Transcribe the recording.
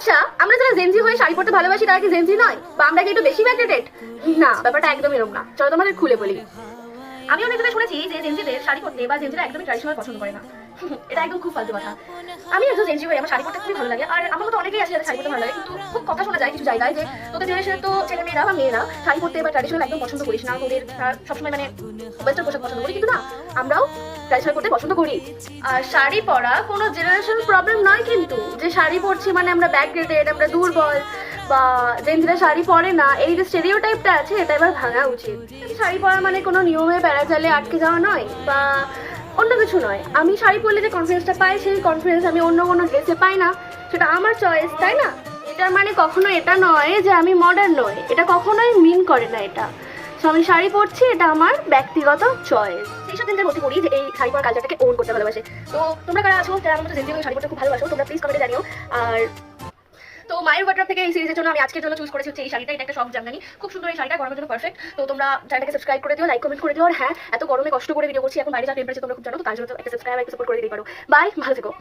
আচ্ছা, আমরা যারা জেনজি হয়ে শাড়ি পরতে ভালোবাসি তারা কি জেনজি নয়, বা আমরা কি একটু বেশি ব্যাকডেটেড? না, ব্যাপারটা একদম এরকম না। চলো তোমাদের খুলে বলি। আমি অনেক জায়গায় শুনেছি যে জেনজিদের শাড়ি পরতে বা জেনজিরা একদমই ট্র্যাডিশনাল পছন্দ করে না। এটা একদম খুব ফালতু কথা। আমি একজন জেনজি হয়ে আমার শাড়ি পরতে খুবই ভালো লাগে, আর আমার মতো অনেকেই আছে যাদের শাড়ি পরতে ভালো লাগে, কিন্তু খুব কথা শোনা যায় কিছু জায়গায় যে তোদের জেনারেশনের তো ছেলে মেয়েরা বা মেয়েরা শাড়ি পরতে বা ট্র্যাডিশনাল একদম পছন্দ করিস না, তোদের সবসময় মানে ওয়েস্টার্ন পোশাক পছন্দ করি। কিন্তু না, আমরাও ট্র্যাডিশনাল পরতে পছন্দ করি। আর শাড়ি পরা কোনো জেনারেশন প্রবলেম নয়, কিন্তু যে শাড়ি পরছি মানে আমরা ব্যাকডেটেড, আমরা দুর্বল, বা জেনজিরা শাড়ি পরে না, এই যে স্টেরিওটাইপটা আছে এটা এবার ভাঙা উচিত। শাড়ি পরা মানে কোনো নিয়মে বেড়াজালে আটকে যাওয়া নয়, বা অন্য কিছু নয়। আমি শাড়ি পরলে যে কনফিডেন্সটা পাই, সেই কনফিডেন্স আমি অন্য কোনো ড্রেসে পাই না। সেটা আমার চয়েস, তাই না? এটার মানে কখনো এটা নয় যে আমি মডার্ন নই, এটা কখনোই মিন করে না এটা। সো আমি শাড়ি পরছি, এটা আমার ব্যক্তিগত চয়েস। এইসব দিনদের মধ্যে করি যে এই শাড়ি পরা কালচারটাকে ওন করতে ভালোবাসে। তো তোমরা কারা আছো যারা আমার মতো জেনজি হয়ে শাড়ি পরতে খুব ভালোবাসো, তোমরা প্লিজ কমেন্টে জানিও। আর তো মায়ের ওয়ার্ড্রপ থেকে এই সিরিজের জন্য আমি আজকের জন্য চুজ করেছি হচ্ছে এই শাড়িটা। এটা একটা সফট জামদানি, খুব সুন্দর। এই শাড়িটা গরমের জন্য পারফেক্ট। তো তোমরা চ্যানেলটাকে সাবস্ক্রাইব করে দিও, লাইক কমেন্ট করে দিও। আর হ্যাঁ, এত গরমে কষ্ট করে ভিডিও করছি, এখন বাইরে যা টেম্পারেচার তোমরা খুব জানো, তো তার জন্য তো একটা সাবস্ক্রাইব আর একটা সাপোর্ট করে দিতে পারো। বাই, ভালো থেকো।